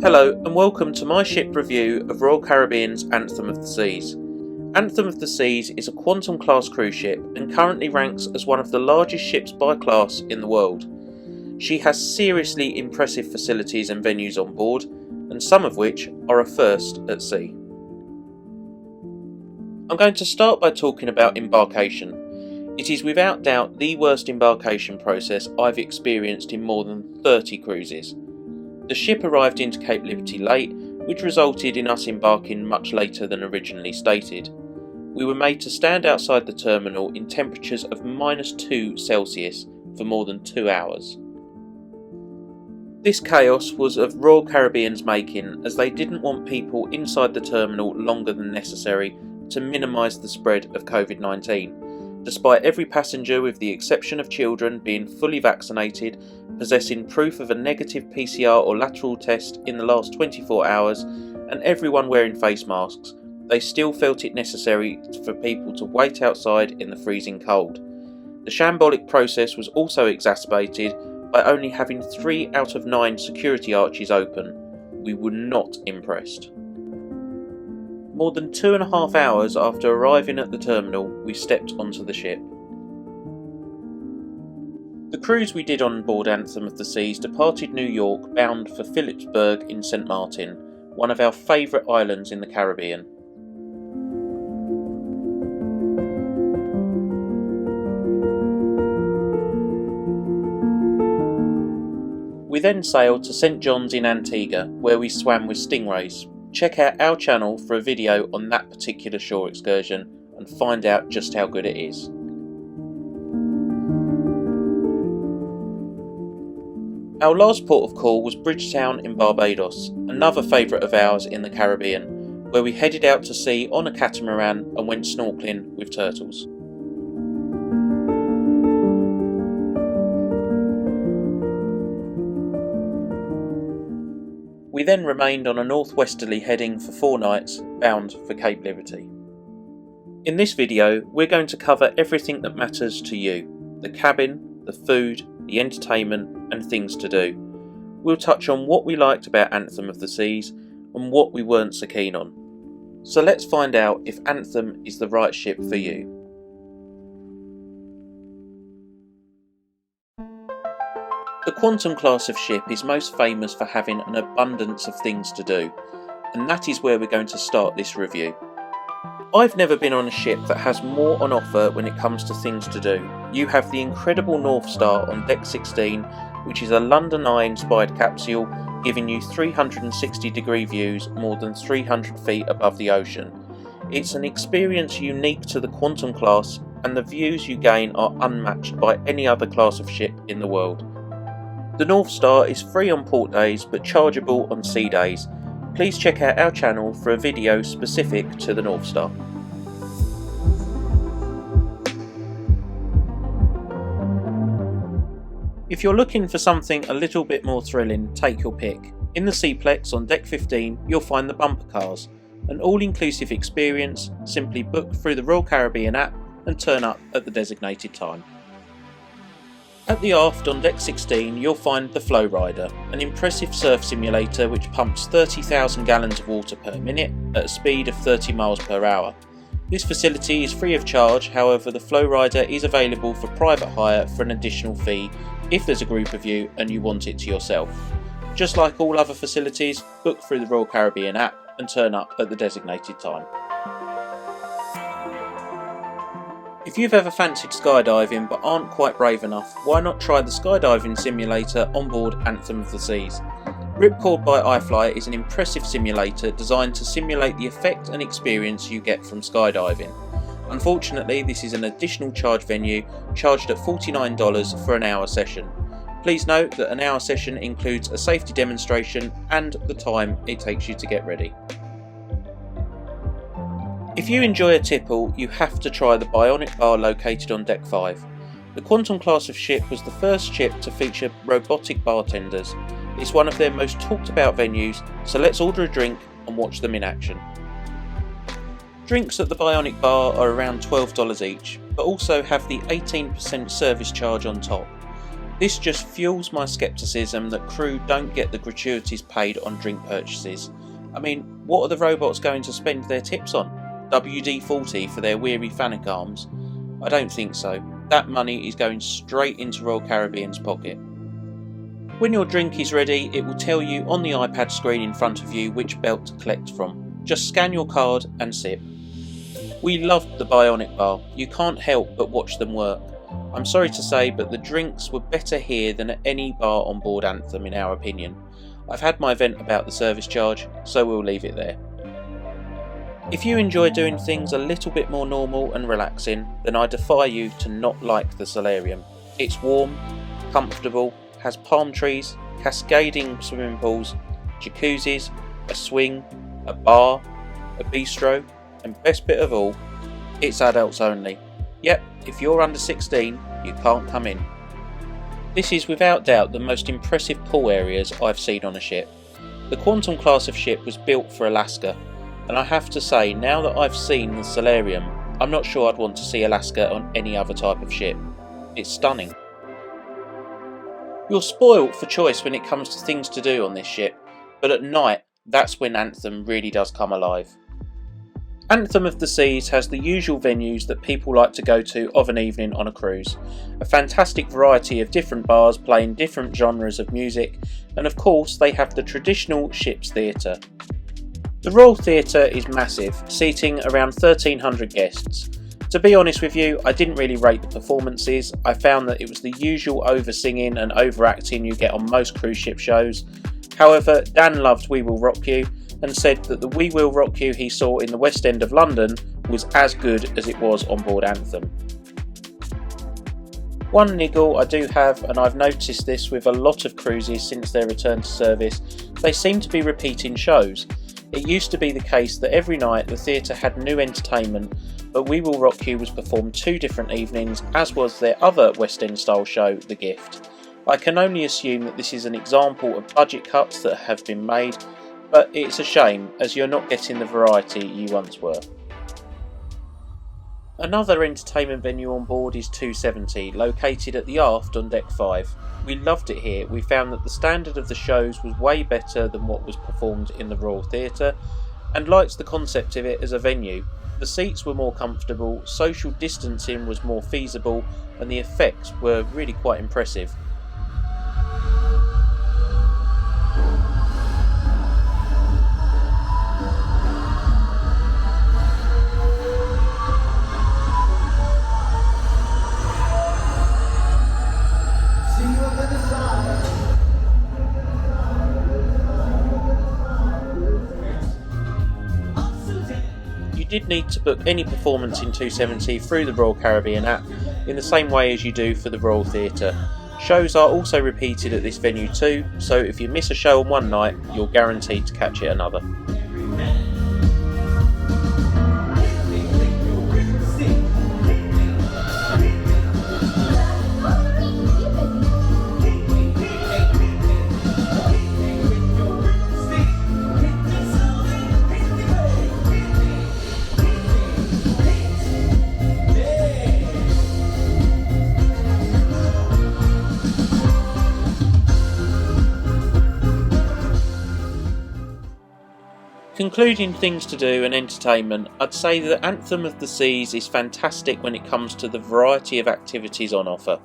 Hello and welcome to my ship review of Royal Caribbean's Anthem of the Seas. Anthem of the Seas is a Quantum class cruise ship and currently ranks as one of the largest ships by class in the world. She has seriously impressive facilities and venues on board, and some of which are a first at sea. I'm going to start by talking about embarkation. It is without doubt the worst embarkation process I've experienced in more than 30 cruises. The ship arrived into Cape Liberty late, which resulted in us embarking much later than originally stated. We were made to stand outside the terminal in temperatures of -2 Celsius for more than 2 hours. This chaos was of Royal Caribbean's making, as they didn't want people inside the terminal longer than necessary to minimise the spread of COVID-19. Despite every passenger, with the exception of children, being fully vaccinated, possessing proof of a negative PCR or lateral test in the last 24 hours, and everyone wearing face masks, they still felt it necessary for people to wait outside in the freezing cold. The shambolic process was also exacerbated by only having 3 out of 9 security arches open. We were not impressed. More than 2.5 hours after arriving at the terminal, we stepped onto the ship. The cruise we did on board Anthem of the Seas departed New York bound for PHILIPSBURG in St. Martin, one of our favourite islands in the Caribbean. We then sailed to St. John's in Antigua, where we swam with stingrays. Check out our channel for a video on that particular shore excursion and find out just how good it is. Our last port of call was Bridgetown in Barbados, another favourite of ours in the Caribbean, where we headed out to sea on a catamaran and went snorkelling with turtles. We then remained on a northwesterly heading for 4 nights, bound for Cape Liberty. In this video, we're going to cover everything that matters to you: the cabin, the food, the entertainment, and things to do. We'll touch on what we liked about Anthem of the Seas and what we weren't so keen on. So let's find out if Anthem is the right ship for you. The Quantum class of ship is most famous for having an abundance of things to do, and that is where we're going to start this review. I've never been on a ship that has more on offer when it comes to things to do. You have the incredible North Star on Deck 16, which is a London Eye inspired capsule giving you 360-degree views more than 300 feet above the ocean. It's an experience unique to the Quantum class, and the views you gain are unmatched by any other class of ship in the world. The North Star is free on port days but chargeable on sea days. Please check out our channel for a video specific to the North Star. If you're looking for something a little bit more thrilling, take your pick. In the Seaplex on Deck 15 you'll find the bumper cars, an all-inclusive experience. Simply book through the Royal Caribbean app and turn up at the designated time. At the aft on Deck 16 you'll find the FLOWRIDER, an impressive surf simulator which pumps 30,000 gallons of water per minute at a speed of 30 miles per hour. This facility is free of charge, however the FLOWRIDER is available for private hire for an additional fee if there's a group of you and you want it to yourself. Just like all other facilities, book through the Royal Caribbean app and turn up at the designated time. If you've ever fancied skydiving but aren't quite brave enough, why not try the skydiving simulator on board Anthem of the Seas? RIPCORD by IFLY is an impressive simulator designed to simulate the effect and experience you get from skydiving. Unfortunately, this is an additional charge venue, charged at $49 for an hour session. Please note that an hour session includes a safety demonstration and the time it takes you to get ready. If you enjoy a tipple, you have to try the BIONIC bar located on Deck 5. The Quantum class of ship was the first ship to feature robotic bartenders. It's one of their most talked about venues, so let's order a drink and watch them in action. Drinks at the BIONIC bar are around $12 each, but also have the 18% service charge on top. This just fuels my scepticism that crew don't get the gratuities paid on drink purchases. I mean, what are the robots going to spend their tips on? WD-40 for their weary Fanic arms? I don't think so. That money is going straight into Royal Caribbean's pocket. When your drink is ready, it will tell you on the iPad screen in front of you which belt to collect from. Just scan your card and sip. We loved the BIONIC bar. You can't help but watch them work. I'm sorry to say, but the drinks were better here than at any bar on board Anthem in our opinion. I've had my vent about the service charge, so we'll leave it there. If you enjoy doing things a little bit more normal and relaxing, then I defy you to not like the Solarium. It's warm, comfortable, has palm trees, cascading swimming pools, jacuzzis, a swing, a bar, a bistro, and best bit of all, it's adults only. Yep, if you're under 16, you can't come in. This is without doubt the most impressive pool areas I've seen on a ship. The Quantum class of ship was built for Alaska, and I have to say, now that I've seen the Solarium, I'm not sure I'd want to see Alaska on any other type of ship. It's stunning. You're spoilt for choice when it comes to things to do on this ship, but at night, that's when Anthem really does come alive. Anthem of the Seas has the usual venues that people like to go to of an evening on a cruise. A fantastic variety of different bars playing different genres of music, and of course they have the traditional ship's theatre. The Royal Theatre is massive, seating around 1,300 guests. To be honest with you, I didn't really rate the performances. I found that it was the usual over-singing and over-acting you get on most cruise ship shows. However, Dan loved We Will Rock You, and said that the We Will Rock You he saw in the West End of London was as good as it was on board Anthem. One niggle I do have, and I've noticed this with a lot of cruises since their return to service, they seem to be repeating shows. It used to be the case that every night the theatre had new entertainment, but We Will Rock You was performed 2 different evenings, as was their other West End style show, The Gift. I can only assume that this is an example of budget cuts that have been made, but it's a shame as you're not getting the variety you once were. Another entertainment venue on board is 270, located at the aft on deck 5. We loved it here. We found that the standard of the shows was way better than what was performed in the Royal Theatre, and liked the concept of it as a venue. The seats were more comfortable, social distancing was more feasible, and the effects were really quite impressive. You did need to book any performance in 270 through the Royal Caribbean app in the same way as you do for the Royal Theatre. Shows are also repeated at this venue too, so if you miss a show on one night, you're guaranteed to catch it another. Concluding things to do and entertainment, I'd say that Anthem of the Seas is fantastic when it comes to the variety of activities on offer.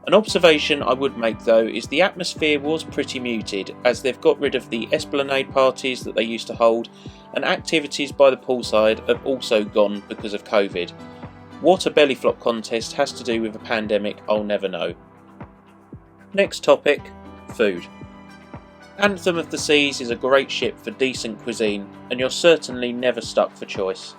An observation I would make though is the atmosphere was pretty muted, as they've got rid of the Esplanade parties that they used to hold, and activities by the poolside have also gone because of COVID. What a belly flop contest has to do with a pandemic, I'll never know. Next topic, food. Anthem of the Seas is a great ship for decent cuisine, and you're certainly never stuck for choice.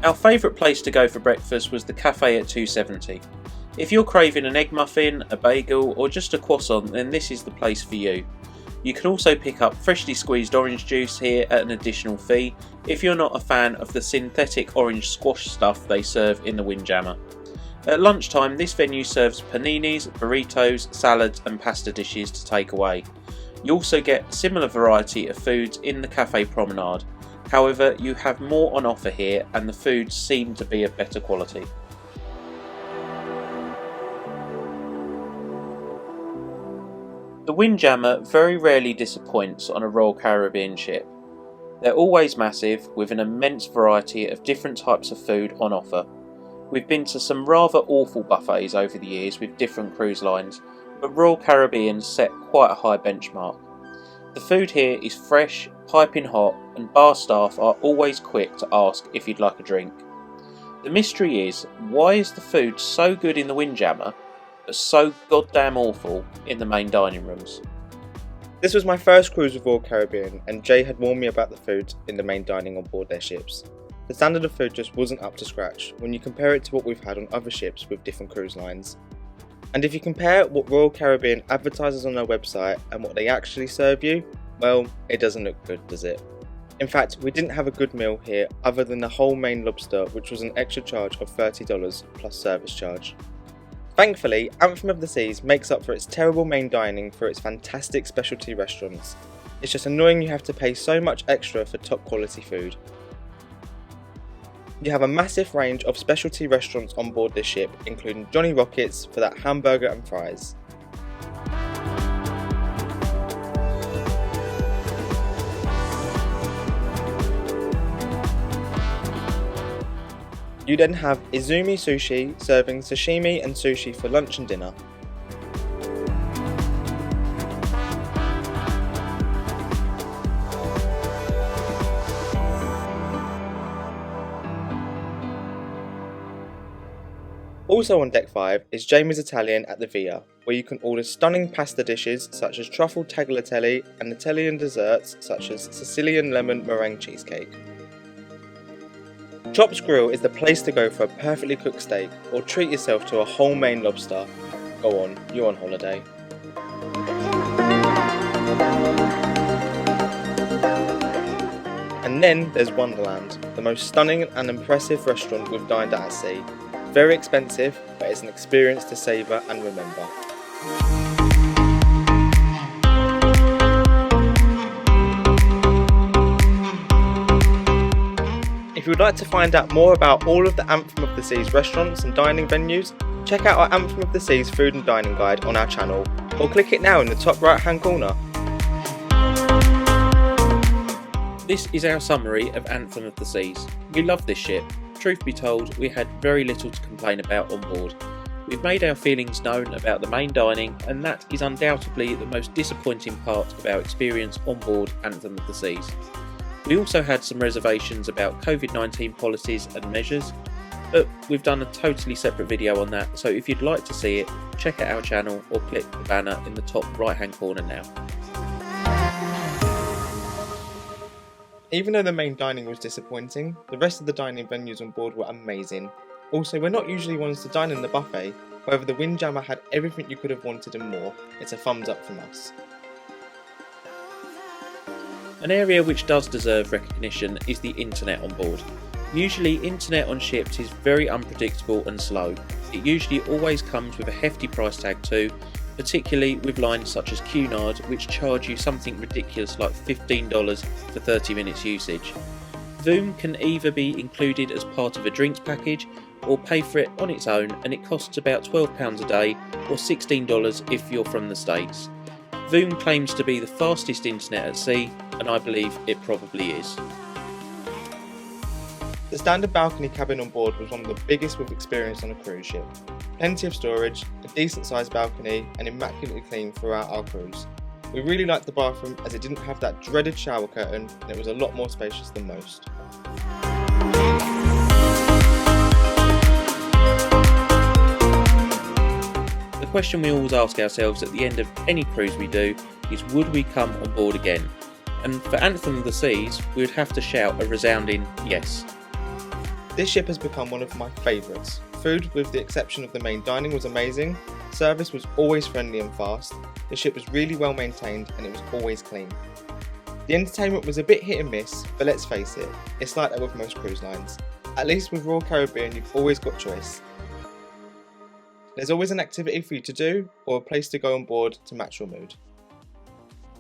Our favourite place to go for breakfast was the cafe at 270. If you're craving an egg muffin, a bagel or just a croissant, then this is the place for you. You can also pick up freshly squeezed orange juice here at an additional fee if you're not a fan of the synthetic orange squash stuff they serve in the Windjammer. At lunchtime, this venue serves paninis, burritos, salads and pasta dishes to take away. You also get a similar variety of foods in the cafe promenade. However, you have more on offer here and the foods seem to be of better quality. The Windjammer very rarely disappoints on a Royal Caribbean ship. They're always massive, with an immense variety of different types of food on offer. We've been to some rather awful buffets over the years with different cruise lines, but Royal Caribbean set quite a high benchmark. The food here is fresh, piping hot, and bar staff are always quick to ask if you'd like a drink. The mystery is, why is the food so good in the Windjammer, but so goddamn awful in the main dining rooms? This was my first cruise with Royal Caribbean, and Jay had warned me about the food in the main dining on board their ships. The standard of food just wasn't up to scratch when you compare it to what we've had on other ships with different cruise lines. And if you compare what Royal Caribbean advertises on their website and what they actually serve you, well, it doesn't look good, does it? In fact, we didn't have a good meal here other than the whole main lobster, which was an extra charge of $30 plus service charge. Thankfully, Anthem of the Seas makes up for its terrible main dining for its fantastic specialty restaurants. It's just annoying you have to pay so much extra for top quality food. You have a massive range of specialty restaurants on board this ship, including Johnny Rockets for that hamburger and fries. You then have IZUMI Sushi serving sashimi and sushi for lunch and dinner. Also on Deck 5 is Jamie's Italian at the Via, where you can order stunning pasta dishes such as truffle tagliatelle and Italian desserts such as Sicilian lemon meringue cheesecake. Chops Grill is the place to go for a perfectly cooked steak, or treat yourself to a whole Maine lobster. Go on, you're on holiday. And then there's Wonderland, the most stunning and impressive restaurant we've dined at sea. Very expensive, but it's an experience to savour and remember. If you would like to find out more about all of the Anthem of the Seas restaurants and dining venues, check out our Anthem of the Seas food and dining guide on our channel, or click it now in the top right hand corner. This is our summary of Anthem of the Seas. We love this ship. Truth be told, we had very little to complain about on board. We've made our feelings known about the main dining, and that is undoubtedly the most disappointing part of our experience on board Anthem of the Seas. We also had some reservations about COVID-19 policies and measures, but we've done a totally separate video on that, so if you'd like to see it, check out our channel or click the banner in the top right hand corner now. Even though the main dining was disappointing, the rest of the dining venues on board were amazing. Also, we're not usually ones to dine in the buffet, however the Windjammer had everything you could have wanted and more. It's a thumbs up from us. An area which does deserve recognition is the internet on board. Usually internet on ships is very unpredictable and slow. It usually always comes with a hefty price tag too, particularly with lines such as Cunard, which charge you something ridiculous like $15 for 30 minutes usage. Voom can either be included as part of a drinks package or pay for it on its own, and it costs about £12 a day or $16 if you're from the States. Voom claims to be the fastest internet at sea, and I believe it probably is. The standard balcony cabin on board was one of the biggest we've experienced on a cruise ship. Plenty of storage, a decent sized balcony, and immaculately clean throughout our cruise. We really liked the bathroom as it didn't have that dreaded shower curtain, and it was a lot more spacious than most. The question we always ask ourselves at the end of any cruise we do is, would we come on board again? And for Anthem of the Seas, we would have to shout a resounding yes. This ship has become one of my favourites. Food, with the exception of the main dining, was amazing. Service was always friendly and fast. The ship was really well maintained and it was always clean. The entertainment was a bit hit and miss, but let's face it, it's like that with most cruise lines. At least with Royal Caribbean you've always got choice. There's always an activity for you to do or a place to go on board to match your mood.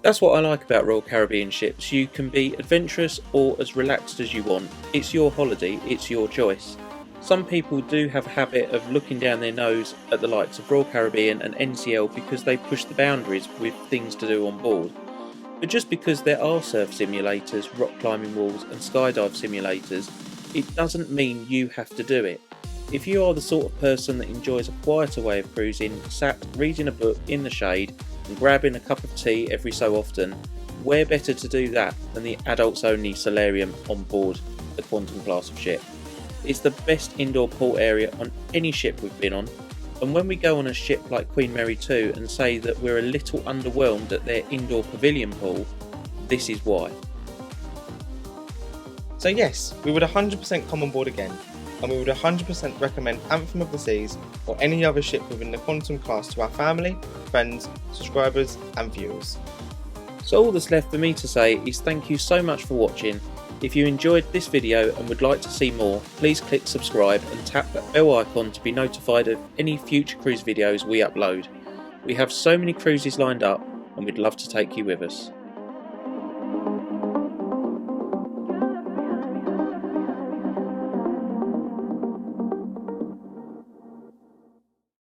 That's what I like about Royal Caribbean ships. You can be adventurous or as relaxed as you want. It's your holiday, it's your choice. Some people do have a habit of looking down their nose at the likes of Royal Caribbean and NCL because they push the boundaries with things to do on board. But just because there are surf simulators, rock climbing walls and skydive simulators, it doesn't mean you have to do it. If you are the sort of person that enjoys a quieter way of cruising, sat reading a book in the shade and grabbing a cup of tea every so often, where better to do that than the adults only solarium on board the Quantum class of ship. It's the best indoor pool area on any ship we've been on, and when we go on a ship like Queen Mary 2 and say that we're a little underwhelmed at their indoor pavilion pool, this is why. So yes, we would 100% come on board again, and we would 100% recommend Anthem of the Seas or any other ship within the Quantum class to our family, friends, subscribers and viewers. So all that's left for me to say is thank you so much for watching. If you enjoyed this video and would like to see more, please click subscribe and tap that bell icon to be notified of any future cruise videos we upload. We have so many cruises lined up and we'd love to take you with us.